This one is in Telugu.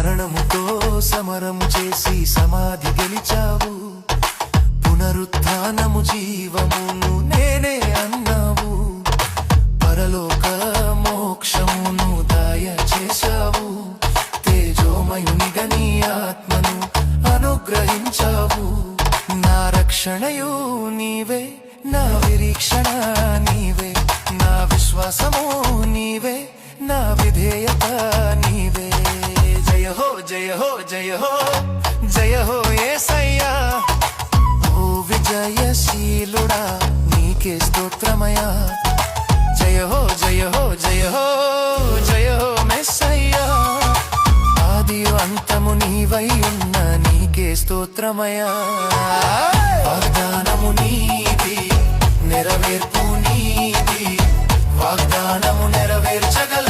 మరణముతో సమరము చేసి సమాధి గెలిచావు, పునరుత్థానము జీవమును నేనే అన్నావు, పరలోక మోక్షమును దయచేశావు, తేజోమయునిగా నీ ఆత్మను అనుగ్రహించావు. నా రక్షణయు నీవే, నా నిరీక్షణ నీవే, నా విశ్వాసము నీవే, నా విధేయత నీవే. జయ హో జయ హో జయ హో జయ హో యేసయ్యా, ఓ విజయశీలుడా నీకే స్తోత్రమయా. జయ హో జయ హో జయ హో జయ హో మెస్సయ్యా, ఆదియు అంతము నీవై ఉన్న నీకే స్తోత్రమయా. వాగ్దానము నీది, నెరవేర్పు నీది, వాగ్దానము నెరవేర్చగల